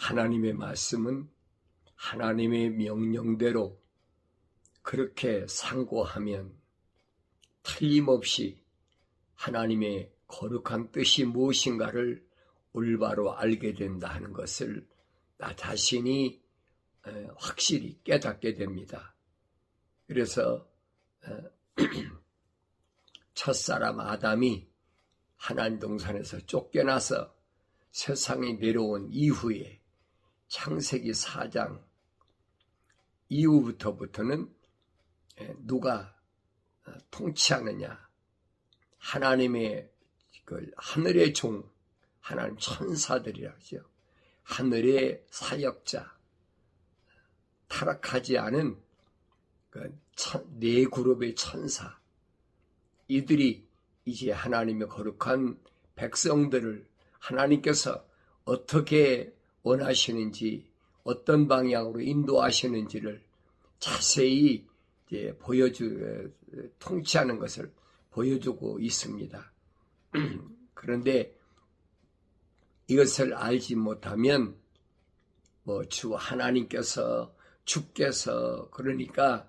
하나님의 말씀은 하나님의 명령대로 그렇게 상고하면 틀림없이 하나님의 거룩한 뜻이 무엇인가를 올바로 알게 된다 하는 것을 나 자신이 확실히 깨닫게 됩니다. 그래서 첫사람 아담이 하나님 동산에서 쫓겨나서 세상에 내려온 이후에 창세기 4장 이후부터는 누가 통치하느냐? 하나님의 하늘의 종, 하나님 천사들이라고 하죠. 하늘의 사역자, 타락하지 않은 네 그룹의 천사, 이들이 이제 하나님의 거룩한 백성들을 하나님께서 어떻게 원하시는지, 어떤 방향으로 인도하시는지를 자세히 이제 통치하는 것을 보여주고 있습니다. 그런데 이것을 알지 못하면 주 하나님께서 주께서 그러니까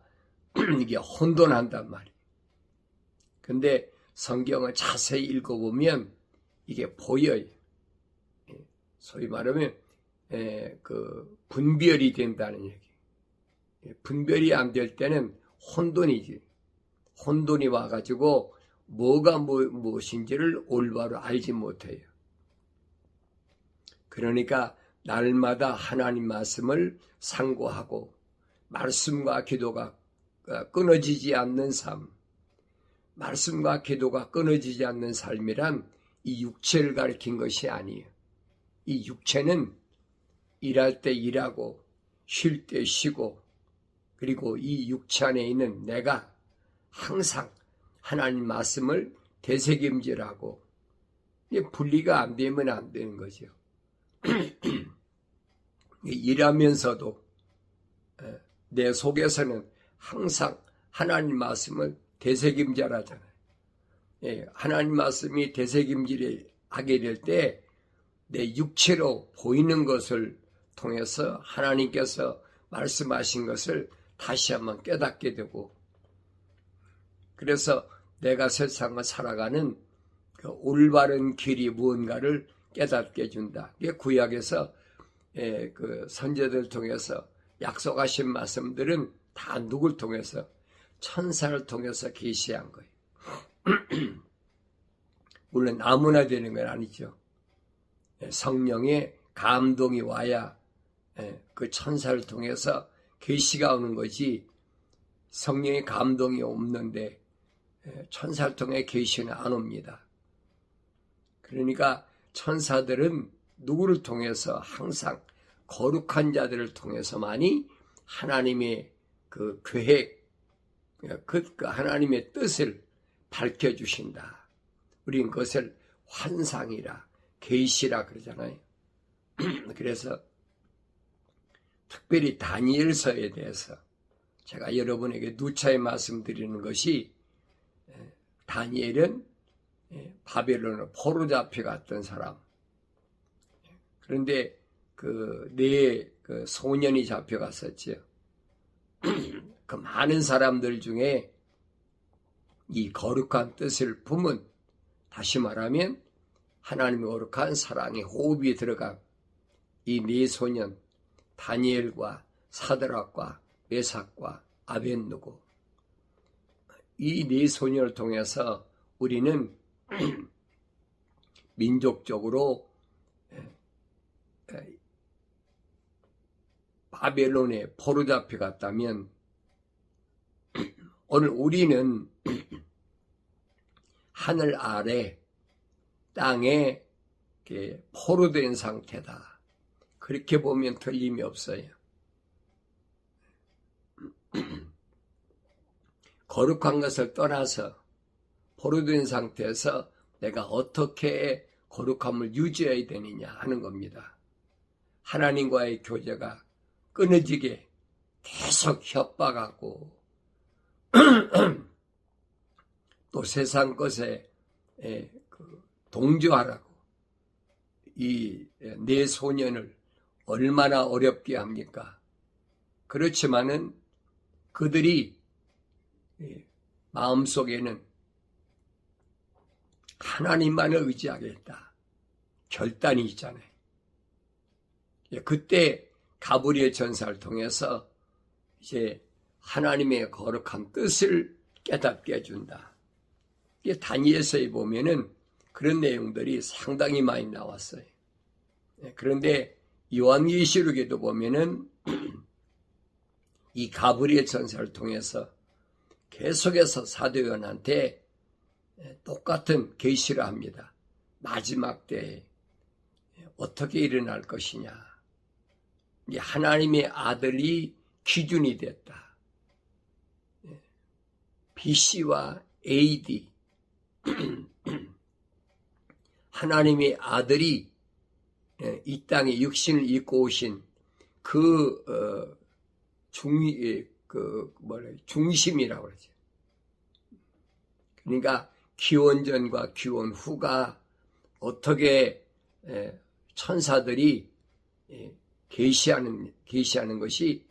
이게 혼돈한단 말이에요. 근데 성경을 자세히 읽어보면 이게 보여요. 소위 말하면 분별이 된다는 얘기. 분별이 안 될 때는 혼돈이지. 혼돈이 와가지고 뭐가 무엇인지를 올바로 알지 못해요. 그러니까 날마다 하나님 말씀을 상고하고 말씀과 기도가 끊어지지 않는 삶, 말씀과 기도가 끊어지지 않는 삶이란 이 육체를 가리킨 것이 아니에요. 이 육체는 일할 때 일하고 쉴 때 쉬고 그리고 이 육체 안에 있는 내가 항상 하나님 말씀을 되새김질하고 분리가 안 되면 안 되는 거죠. 일하면서도 내 속에서는 항상 하나님 말씀을 되새김질하잖아요. 하나님 말씀이 되새김질하게 될 때 내 육체로 보이는 것을 통해서 하나님께서 말씀하신 것을 다시 한번 깨닫게 되고, 그래서 내가 세상을 살아가는 그 올바른 길이 무언가를 깨닫게 해준다. 이게 구약에서 그 선제들 통해서 약속하신 말씀들은 다 누굴 통해서? 천사를 통해서 계시한 거예요. 물론 아무나 되는 건 아니죠. 성령의 감동이 와야 그 천사를 통해서 계시가 오는 거지, 성령의 감동이 없는데 천사를 통해 계시는 안 옵니다. 그러니까 천사들은 누구를 통해서? 항상 거룩한 자들을 통해서만이 하나님의 그 계획, 그 하나님의 뜻을 밝혀주신다. 우리는 그것을 환상이라 계시라 그러잖아요. 그래서 특별히 다니엘서에 대해서 제가 여러분에게 누차에 말씀드리는 것이, 다니엘은 바벨론으로 포로 잡혀갔던 사람. 그런데 네 소년이 잡혀갔었죠. 그 많은 사람들 중에 이 거룩한 뜻을 품은, 다시 말하면 하나님의 거룩한 사랑의 호흡이 들어간 이 네 소년 다니엘과 사드락과 메삭과 아벳느고, 이 네 소년을 통해서 우리는 민족적으로 바벨론에 포로 잡혀갔다면, 오늘 우리는 하늘 아래 땅에 포로된 상태다. 그렇게 보면 틀림이 없어요. 거룩한 것을 떠나서 포로된 상태에서 내가 어떻게 거룩함을 유지해야 되느냐 하는 겁니다. 하나님과의 교제가 끊어지게 계속 협박하고 또 세상 것에 동조하라고 이 내 소년을 얼마나 어렵게 합니까? 그렇지만은 그들이 마음속에는 하나님만을 의지하겠다 결단이 있잖아요. 그때 가브리엘 전사를 통해서 이제 하나님의 거룩한 뜻을 깨닫게 해준다. 다니엘서에 보면은 그런 내용들이 상당히 많이 나왔어요. 그런데 요한계시록에도 보면은 이 가브리엘 전사를 통해서 계속해서 사도 요한한테 똑같은 계시를 합니다. 마지막 때에 어떻게 일어날 것이냐. 하나님의 아들이 기준이 됐다. BC와 AD 하나님의 아들이 이 땅에 육신을 입고 오신 중심이라고 그러죠. 그러니까 기원전과 기원 후가 어떻게 천사들이 계시하는 것이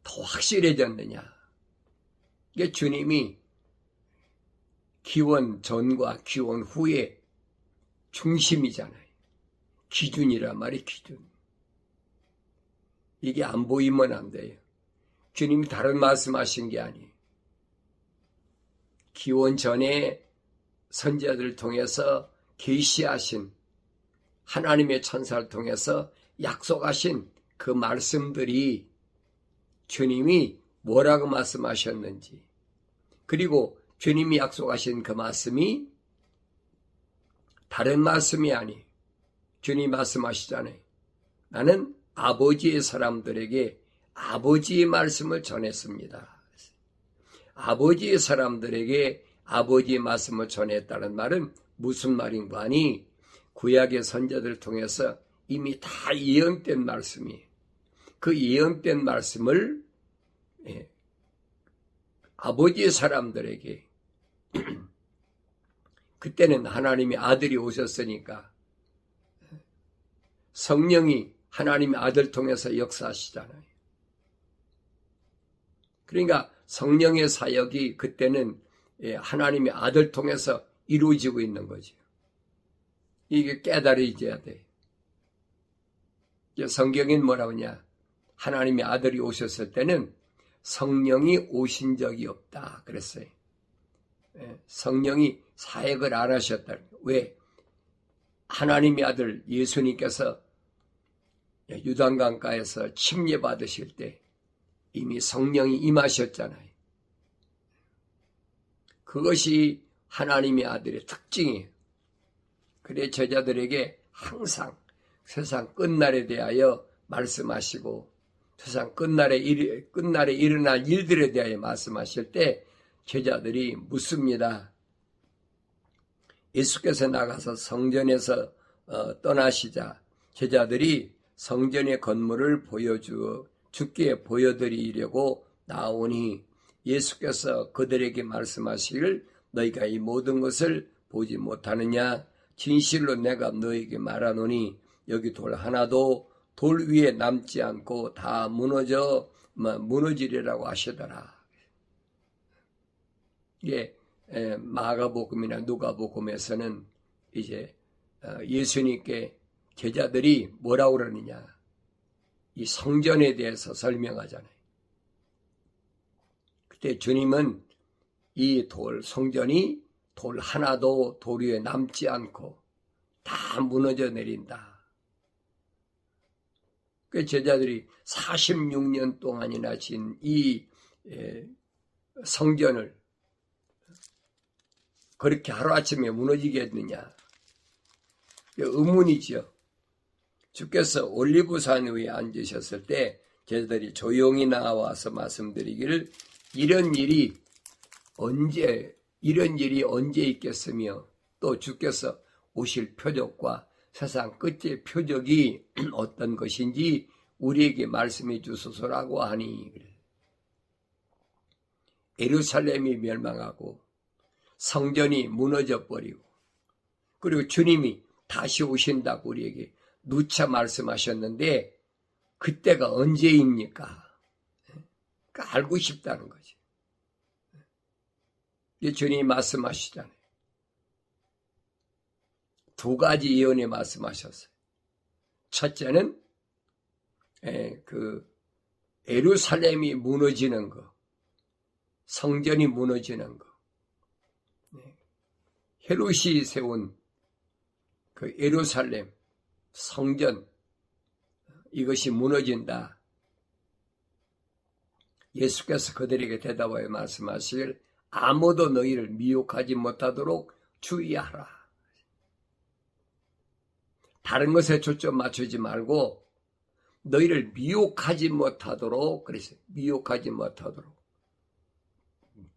더 확실해졌느냐. 이게 주님이 기원 전과 기원 후의 중심이잖아요. 기준이란 말이 기준. 이게 안 보이면 안 돼요. 주님이 다른 말씀하신 게 아니에요. 기원 전에 선지자들을 통해서 계시하신 하나님의 천사를 통해서 약속하신 그 말씀들이 주님이 뭐라고 말씀하셨는지, 그리고 주님이 약속하신 그 말씀이 다른 말씀이 아니에요. 주님이 말씀하시잖아요. 나는 아버지의 사람들에게 아버지의 말씀을 전했습니다. 아버지의 사람들에게 아버지의 말씀을 전했다는 말은 무슨 말인가 하니 구약의 선지자들을 통해서 이미 다 예언된 말씀이에요. 그 예언된 말씀을 아버지의 사람들에게 그때는 하나님의 아들이 오셨으니까 성령이 하나님의 아들 통해서 역사하시잖아요. 그러니까 성령의 사역이 그때는 하나님의 아들 통해서 이루어지고 있는 거죠. 이게 깨달아져야 돼. 성경엔 뭐라고 하냐. 하나님의 아들이 오셨을 때는 성령이 오신 적이 없다 그랬어요. 성령이 사역을 안 하셨다. 왜? 하나님의 아들 예수님께서 유단강가에서 침례받으실 때 이미 성령이 임하셨잖아요. 그것이 하나님의 아들의 특징이에요. 그래 제자들에게 항상 세상 끝날에 대하여 말씀하시고 세상 끝날에 일어날 일들에 대하여 말씀하실 때 제자들이 묻습니다. 예수께서 나가서 성전에서 떠나시자 제자들이 성전의 건물을 주께 보여드리려고 나오니 예수께서 그들에게 말씀하시길 너희가 이 모든 것을 보지 못하느냐. 진실로 내가 너희에게 말하노니 여기 돌 하나도 돌 위에 남지 않고 다 무너지리라고 하시더라. 이게 마가복음이나 누가복음에서는 이제 예수님께 제자들이 뭐라고 그러느냐. 이 성전에 대해서 설명하잖아요. 그때 주님은 이 성전이 돌 하나도 돌 위에 남지 않고 다 무너져 내린다. 그 제자들이 46년 동안이나 진 이 성전을 그렇게 하루아침에 무너지겠느냐. 의문이죠. 주께서 올리브산 위에 앉으셨을 때 제자들이 조용히 나와서 말씀드리기를 이런 일이 언제 있겠으며 또 주께서 오실 표적과 세상 끝의 표적이 어떤 것인지 우리에게 말씀해 주소서라고 하니 예루살렘이 멸망하고 성전이 무너져 버리고 그리고 주님이 다시 오신다고 우리에게 누차 말씀하셨는데 그때가 언제입니까? 그러니까 알고 싶다는 거지. 주님이 말씀하시잖아요. 두 가지 예언에 말씀하셨어요. 첫째는 그 예루살렘이 무너지는 거, 성전이 무너지는 거, 헤롯이 세운 그 예루살렘 성전, 이것이 무너진다. 예수께서 그들에게 대답하여 말씀하시길 아무도 너희를 미혹하지 못하도록 주의하라. 다른 것에 초점 맞추지 말고 너희를 미혹하지 못하도록 그랬어요. 미혹하지 못하도록.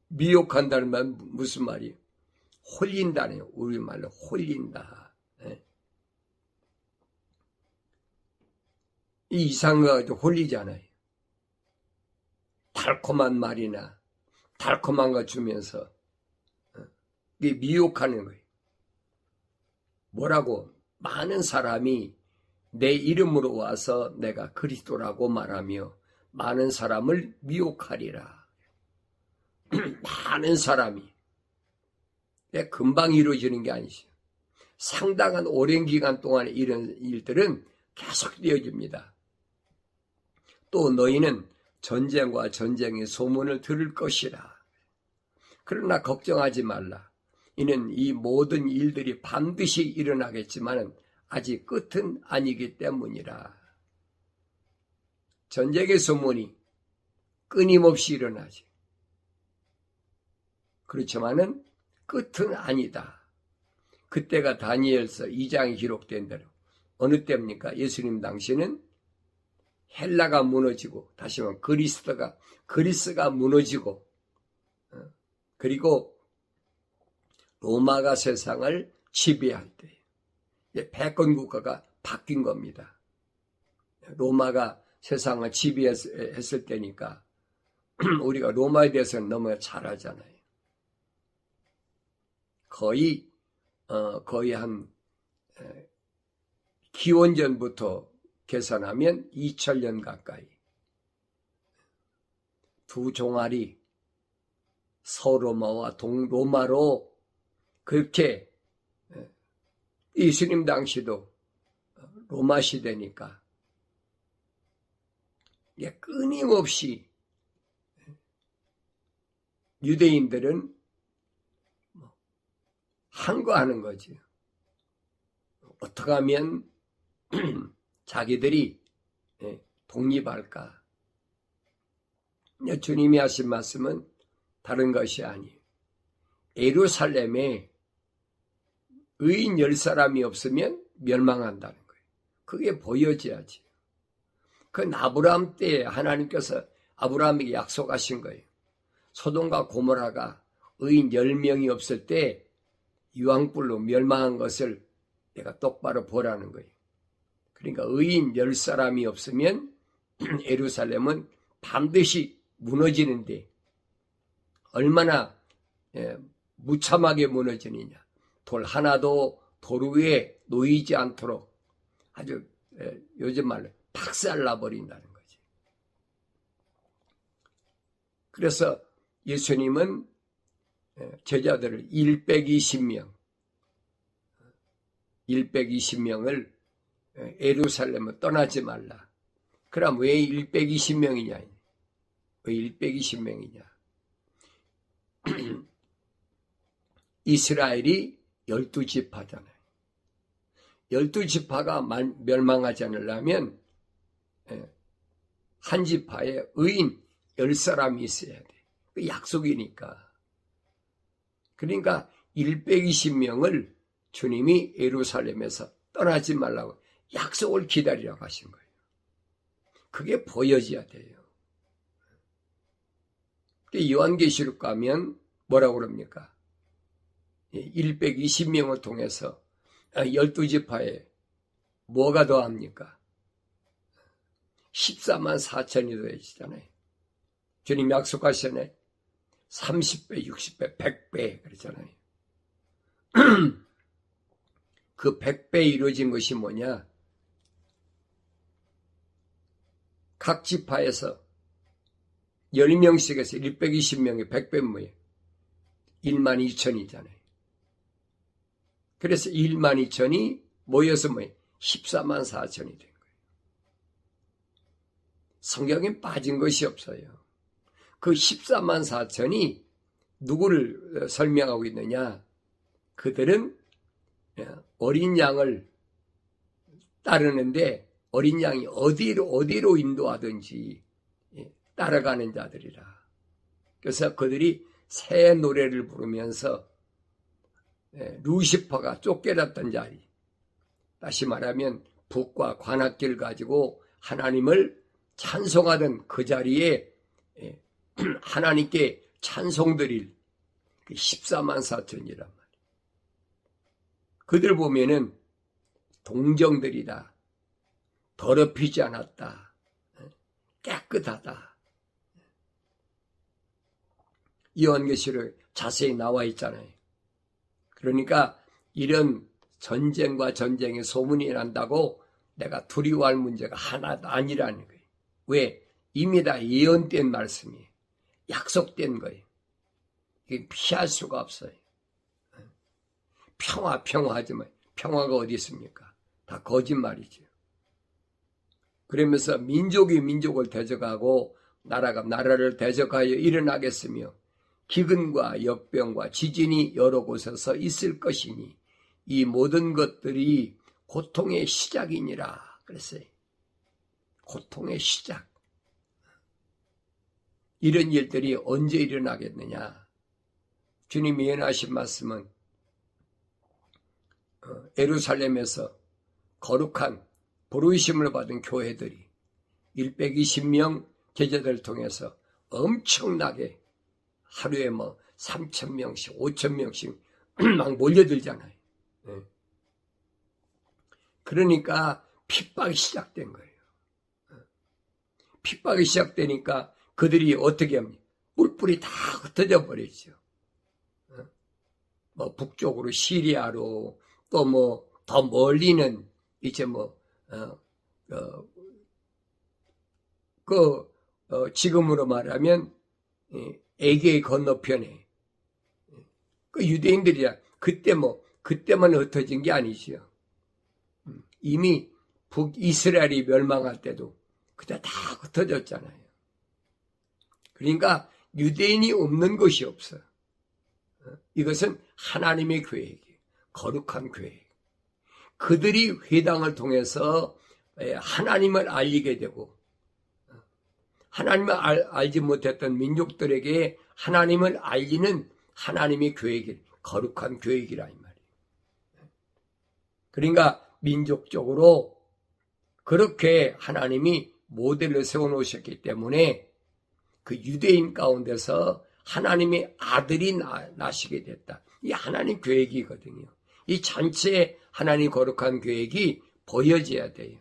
미혹한다는 말 무슨 말이에요? 홀린다네요. 우리말로 홀린다. 이 이상한 거 가지고 홀리잖아요. 달콤한 말이나 달콤한 거 주면서 이게 미혹하는 거예요. 뭐라고? 많은 사람이 내 이름으로 와서 내가 그리스도라고 말하며 많은 사람을 미혹하리라. 많은 사람이 금방 이루어지는 게 아니죠. 상당한 오랜 기간 동안에 이런 일들은 계속 되어집니다. 또 너희는 전쟁과 전쟁의 소문을 들을 것이라. 그러나 걱정하지 말라. 이는 이 모든 일들이 반드시 일어나겠지만 아직 끝은 아니기 때문이라. 전쟁의 소문이 끊임없이 일어나지. 그렇지만은 끝은 아니다. 그때가 다니엘서 2장에 기록된 대로 어느 때입니까? 예수님 당시는 헬라가 무너지고 다시 말하면 그리스가 무너지고 그리고 로마가 세상을 지배할 때 패권 국가가 바뀐 겁니다. 로마가 세상을 지배했을 때니까 우리가 로마에 대해서는 너무 잘 알잖아요. 거의 한 기원전부터 계산하면 2000년 가까이 두 종아리 서로마와 동로마로 그렇게 예수님 당시도 로마 시대니까 끊임없이 유대인들은 항거하는 거지. 어떻게 하면 자기들이 독립할까? 주님이 하신 말씀은 다른 것이 아니에요. 예루살렘에 의인 10사람이 없으면 멸망한다는 거예요. 그게 보여져야지. 그 아브라함 때 하나님께서 아브라함에게 약속하신 거예요. 소돔과 고모라가 의인 10명이 없을 때 유황불로 멸망한 것을 내가 똑바로 보라는 거예요. 그러니까 의인 10사람이 없으면 예루살렘은 반드시 무너지는데 얼마나 무참하게 무너지느냐. 돌 하나도 도로 위에 놓이지 않도록 아주 요즘 말로 박살나버린다는 거지. 그래서 예수님은 제자들을 120명을 예루살렘을 떠나지 말라. 그럼 왜 120명이냐? 왜 120명이냐? 이스라엘이 12지파잖아요. 12지파가 멸망하지 않으려면 한 지파에 의인 10사람이 있어야 돼. 그 약속이니까. 그러니까 120명을 주님이 예루살렘에서 떠나지 말라고 약속을 기다리라고 하신 거예요. 그게 보여져야 돼요. 요한계시록 가면 뭐라고 그럽니까? 120명을 통해서 12지파에 뭐가 더합니까? 14만 4천이 더해지잖아요. 주님 약속하셨네. 30배, 60배, 100배 그랬잖아요. 그 100배 이루어진 것이 뭐냐? 각 지파에서 10명씩에서 120명이 100배 모여 12,000이잖아요. 그래서 12,000이 모여서 14만 4천이 된 거예요. 성경에 빠진 것이 없어요. 그 14만 4천이 누구를 설명하고 있느냐? 그들은 어린 양을 따르는데 어린 양이 어디로 인도하든지 따라가는 자들이라. 그래서 그들이 새 노래를 부르면서 루시퍼가 쫓겨났던 자리, 다시 말하면 북과 관악기를 가지고 하나님을 찬송하던 그 자리에 하나님께 찬송드릴 14만 4천이란 말이에요. 그들 보면은 동정들이다, 더럽히지 않았다, 깨끗하다. 요한계시록에 자세히 나와 있잖아요. 그러니까 이런 전쟁과 전쟁의 소문이 난다고 내가 두려워할 문제가 하나도 아니라는 거예요. 왜? 이미 다 예언된 말씀이에요. 약속된 거예요. 이게 피할 수가 없어요. 평화하지만 평화가 어디 있습니까? 다 거짓말이죠. 그러면서 민족이 민족을 대적하고 나라가 나라를 대적하여 일어나겠으며 기근과 역병과 지진이 여러 곳에서 있을 것이니 이 모든 것들이 고통의 시작이니라 그랬어요. 고통의 시작. 이런 일들이 언제 일어나겠느냐? 주님이 예언하신 말씀은 예루살렘에서 거룩한 부르심을 받은 교회들이 120명 제자들을 통해서 엄청나게 하루에 3,000명씩 5,000명씩 막 몰려들잖아요. 그러니까 핍박이 시작된 거예요. 핍박이 시작되니까 그들이 어떻게 합니까? 뿔뿔이 다 흩어져 버리죠. 북쪽으로 시리아로 또 더 멀리는 이제 지금으로 말하면 에게의 건너편에 그 유대인들이야 그때만 흩어진 게 아니지요. 이미 북이스라엘이 멸망할 때도 그때 다 흩어졌잖아요. 그러니까 유대인이 없는 것이 없어요. 이것은 하나님의 계획이에요. 거룩한 계획. 그들이 회당을 통해서 하나님을 알리게 되고 하나님을 알지 못했던 민족들에게 하나님을 알리는 하나님의 계획이 거룩한 계획이라 이 말이에요. 그러니까 민족적으로 그렇게 하나님이 모델을 세워놓으셨기 때문에 그 유대인 가운데서 하나님의 아들이 나시게 됐다. 이 하나님 계획이거든요. 이 전체 하나님 거룩한 계획이 보여져야 돼요.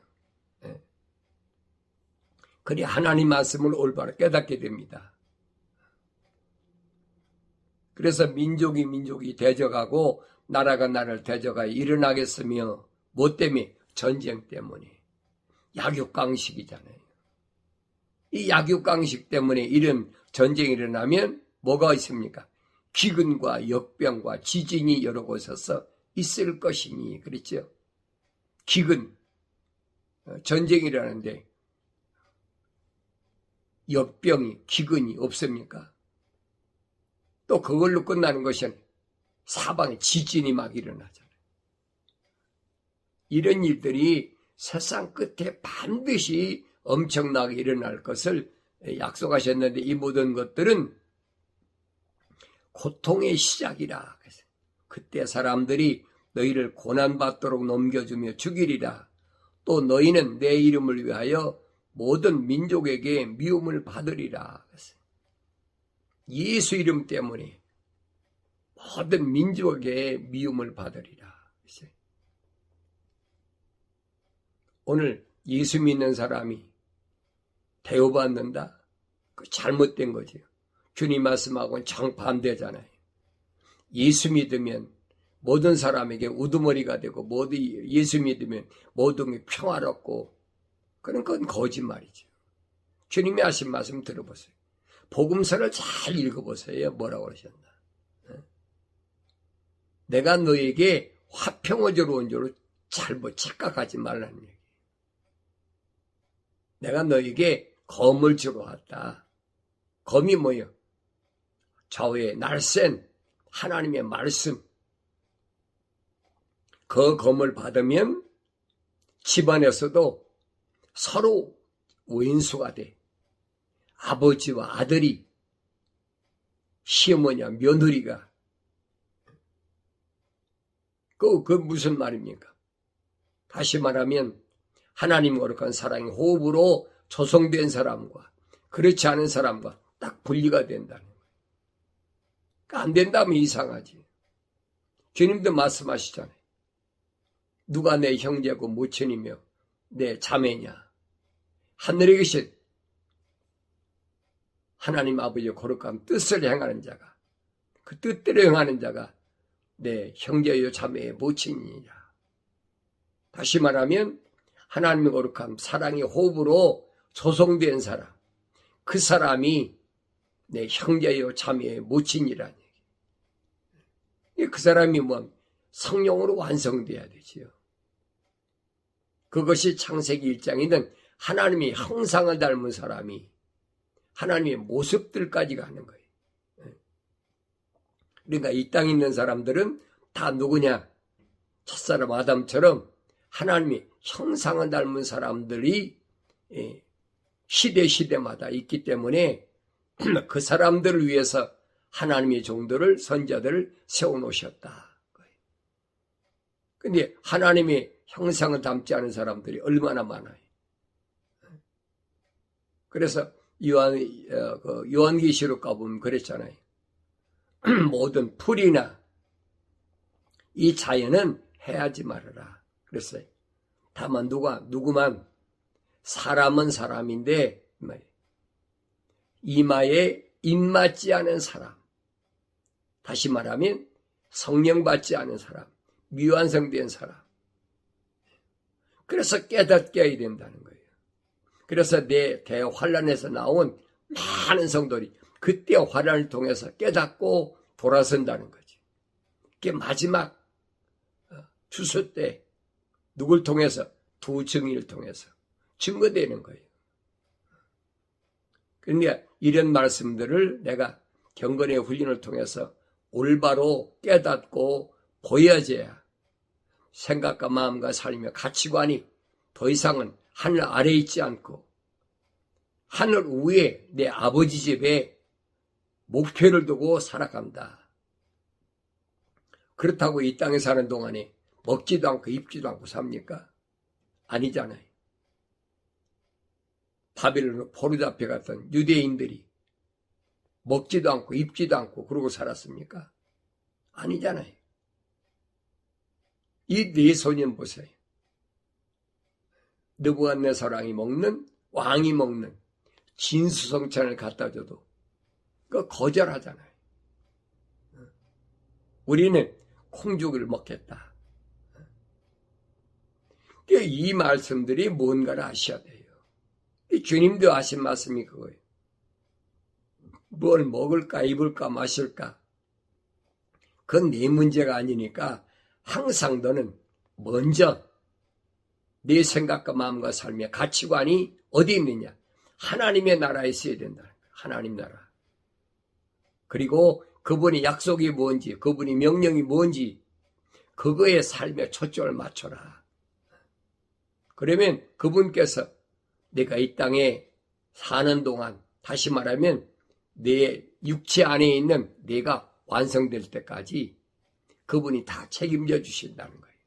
그래야 하나님 말씀을 올바로 깨닫게 됩니다. 그래서 민족이 대적하고 나라가 나라를 대적하여 일어나겠으며 뭐 때문에? 전쟁 때문에. 약육강식이잖아요. 이 약육강식 때문에 이런 전쟁이 일어나면 뭐가 있습니까? 기근과 역병과 지진이 여러 곳에서 있을 것이니 그랬죠. 기근, 전쟁이 일어나는데 역병이, 기근이 없습니까? 또 그걸로 끝나는 것이 아니라 사방에 지진이 막 일어나잖아요. 이런 일들이 세상 끝에 반드시 엄청나게 일어날 것을 약속하셨는데 이 모든 것들은 고통의 시작이라. 그때 사람들이 너희를 고난받도록 넘겨주며 죽이리라. 또 너희는 내 이름을 위하여 모든 민족에게 미움을 받으리라. 예수 이름 때문에 모든 민족에게 미움을 받으리라. 오늘 예수 믿는 사람이 대우받는다? 그 잘못된 거죠. 주님 말씀하고는 정반대잖아요. 예수 믿으면 모든 사람에게 우두머리가 되고 예수 믿으면 모든 게 평화롭고 그런 건 거짓말이죠. 주님이 하신 말씀 들어보세요. 복음서를 잘 읽어보세요. 뭐라고 그러셨나. 내가 너에게 화평을 주러 온 줄로 잘못 착각하지 말라는 얘기. 내가 너에게 검을 주러 왔다. 검이 뭐예요? 좌우에 날쌘 하나님의 말씀. 그 검을 받으면 집안에서도 서로 원수가 돼. 아버지와 아들이, 시어머니와 며느리가. 그 무슨 말입니까? 다시 말하면 하나님 거룩한 사랑의 호흡으로 조성된 사람과 그렇지 않은 사람과 딱 분리가 된다는 거예요. 그러니까 안 된다면 이상하지. 주님도 말씀하시잖아요. 누가 내 형제고 모친이며 내 자매냐. 하늘에 계신 하나님 아버지의 거룩한 뜻을 행하는 자가, 그 뜻대로 행하는 자가 내 형제요 자매의 모친이니라. 다시 말하면 하나님의 거룩한 사랑의 호흡으로 조성된 사람, 그 사람이 내 형제요 자매의 모친이라는 얘기. 그 사람이 뭐 성령으로 완성돼야 되지요. 그것이 창세기 1장이든 하나님의 형상을 닮은 사람이 하나님의 모습들까지 가는 거예요. 그러니까 이 땅에 있는 사람들은 다 누구냐? 첫사람 아담처럼 하나님의 형상을 닮은 사람들이 시대마다 있기 때문에 그 사람들을 위해서 하나님의 종들을, 선자들을 세워놓으셨다. 그런데 하나님의 형상을 담지 않은 사람들이 얼마나 많아요. 그래서 요한계시록 가보면 그랬잖아요. 모든 풀이나 이 자연은 해하지 말아라. 그랬어요. 다만 누구만 사람은 사람인데 이마에 입맞지 않은 사람, 다시 말하면 성령 받지 않은 사람, 미완성된 사람. 그래서 깨닫게 된다는 거예요. 그래서 내 대환란에서 나온 많은 성도들이 그때 환란을 통해서 깨닫고 돌아선다는 거지. 그게 마지막 추수 때 누굴 통해서? 두 증인을 통해서 증거되는 거예요. 그러니까 이런 말씀들을 내가 경건의 훈련을 통해서 올바로 깨닫고 보여져야 생각과 마음과 삶의 가치관이 더 이상은 하늘 아래에 있지 않고 하늘 위에 내 아버지 집에 목표를 두고 살아간다. 그렇다고 이 땅에 사는 동안에 먹지도 않고 입지도 않고 삽니까? 아니잖아요. 바벨론으로 포로 잡혀갔던 유대인들이 먹지도 않고 입지도 않고 그러고 살았습니까? 아니잖아요. 이 네 소년 보세요. 느부갓네살왕이 먹는, 왕이 먹는 진수성찬을 갖다 줘도 그거 거절하잖아요. 우리는 콩죽을 먹겠다. 이 말씀들이 뭔가를 아셔야 돼요. 주님도 하신 말씀이 그거예요. 뭘 먹을까, 입을까, 마실까? 그건 네 문제가 아니니까 항상 너는 먼저 네 생각과 마음과 삶의 가치관이 어디 있느냐? 하나님의 나라에 있어야 된다. 하나님 나라. 그리고 그분의 약속이 뭔지, 그분의 명령이 뭔지 그거에 삶의 초점을 맞춰라. 그러면 그분께서 내가 이 땅에 사는 동안, 다시 말하면 내 육체 안에 있는 내가 완성될 때까지 그분이 다 책임져 주신다는 거예요.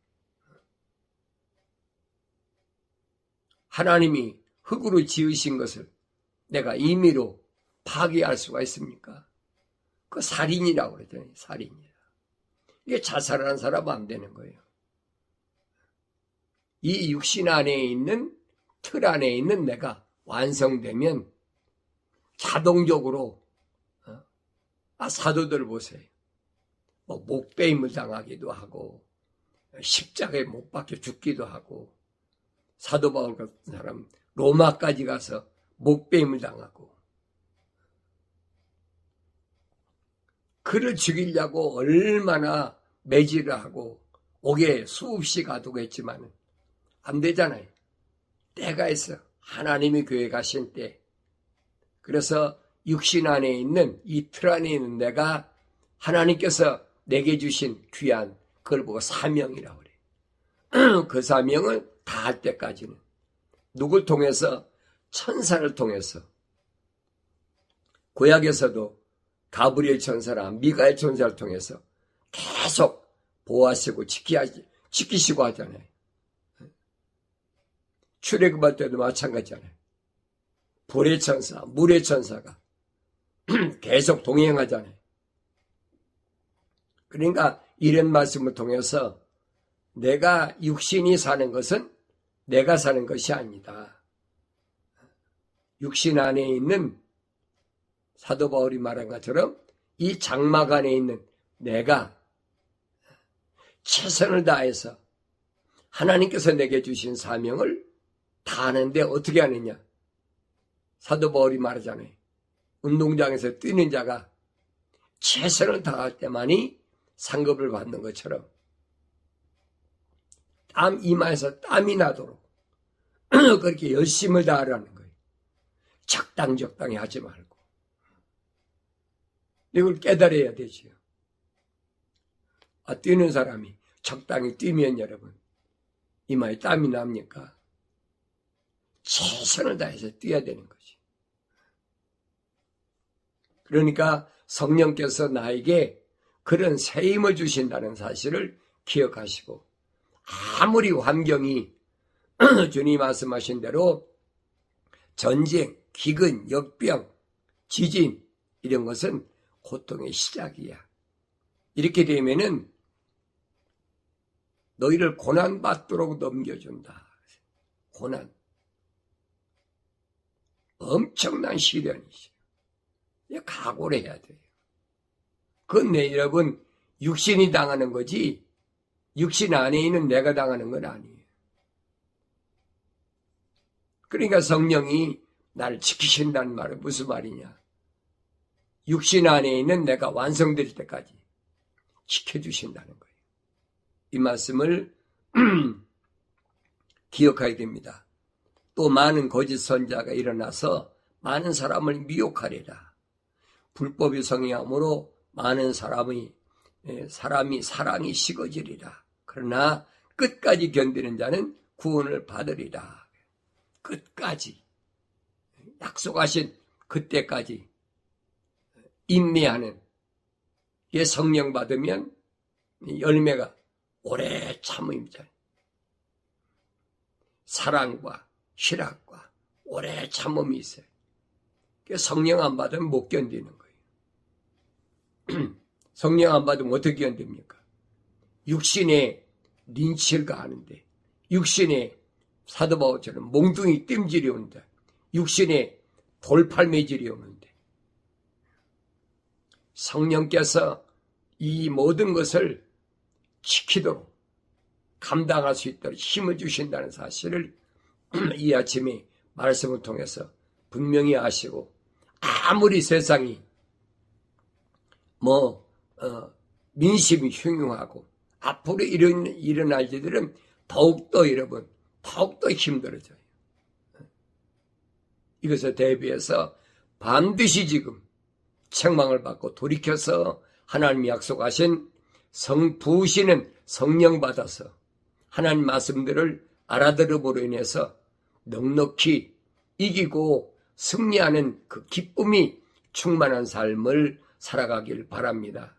하나님이 흙으로 지으신 것을 내가 임의로 파괴할 수가 있습니까? 그 살인이라고 그러잖아요. 살인이라. 이게 자살하는 사람은 안 되는 거예요. 이 육신 안에 있는, 틀 안에 있는 내가 완성되면 자동적으로 사도들 보세요. 목베임을 당하기도 하고 십자가에 못 박혀 죽기도 하고 사도 바울 같은 사람 로마까지 가서 목배임을 당하고 그를 죽이려고 얼마나 매질을 하고 옥에 수없이 가두겠지만 안 되잖아요. 때가 있어. 하나님이 교회 가신 때. 그래서 육신 안에 있는 이 틀 안에 있는 내가 하나님께서 내게 주신 귀한 그걸 보고 사명이라고 그래요. 그 사명을 다 할 때까지는 누굴 통해서? 천사를 통해서. 구약에서도 가브리엘 천사랑 미가엘 천사를 통해서 계속 보호하시고 지키시고 하잖아요. 출애굽할 때도 마찬가지잖아요. 불의 천사, 물의 천사가 계속 동행하잖아요. 그러니까 이런 말씀을 통해서 내가 육신이 사는 것은 내가 사는 것이 아니다. 육신 안에 있는 사도 바울이 말한 것처럼 이 장막 안에 있는 내가 최선을 다해서 하나님께서 내게 주신 사명을 다 하는데 어떻게 하느냐? 사도 바울이 말하잖아요. 운동장에서 뛰는 자가 최선을 다할 때만이 상급을 받는 것처럼 땀 이마에서 땀이 나도록 그렇게 열심을 다하라는 거예요. 적당히 하지 말고. 이걸 깨달아야 되지요. 뛰는 사람이 적당히 뛰면 여러분 이마에 땀이 납니까? 최선을 다해서 뛰어야 되는 거지. 그러니까 성령께서 나에게 그런 새 힘을 주신다는 사실을 기억하시고 아무리 환경이 주님 말씀하신 대로 전쟁, 기근, 역병, 지진 이런 것은 고통의 시작이야. 이렇게 되면은 너희를 고난받도록 넘겨준다. 고난. 엄청난 시련이지. 각오를 해야 돼요. 그건 여러분 육신이 당하는 거지 육신 안에 있는 내가 당하는 건 아니에요. 그러니까 성령이 나를 지키신다는 말은 무슨 말이냐. 육신 안에 있는 내가 완성될 때까지 지켜주신다는 거예요. 이 말씀을 기억해야 됩니다. 또 많은 거짓 선자가 일어나서 많은 사람을 미혹하리라. 불법이 성행함으로 많은 사람이 사랑이 식어지리라. 그러나 끝까지 견디는 자는 구원을 받으리라. 끝까지 약속하신 그때까지 인내하는 성령 받으면 열매가 오래 참음이잖아요. 사랑과 희락과 오래 참음이 있어요. 성령 안 받으면 못 견디는 거예요. 성령 안 받으면 어떻게 견딥니까? 육신의 린치를 가하는데, 육신의 사도 바울처럼 몽둥이 뜀질이 온다. 육신의 돌팔매질이 오는데 성령께서 이 모든 것을 지키도록 감당할 수 있도록 힘을 주신다는 사실을 이 아침에 말씀을 통해서 분명히 아시고, 아무리 세상이 민심이 흉흉하고 앞으로 일어날 일들은 더욱더 여러분 더욱더 힘들어져요. 이것에 대비해서 반드시 지금 책망을 받고 돌이켜서 하나님이 약속하신 부으시는 성령 받아서 하나님 말씀들을 알아들음으로 인해서 넉넉히 이기고 승리하는 그 기쁨이 충만한 삶을 살아가길 바랍니다.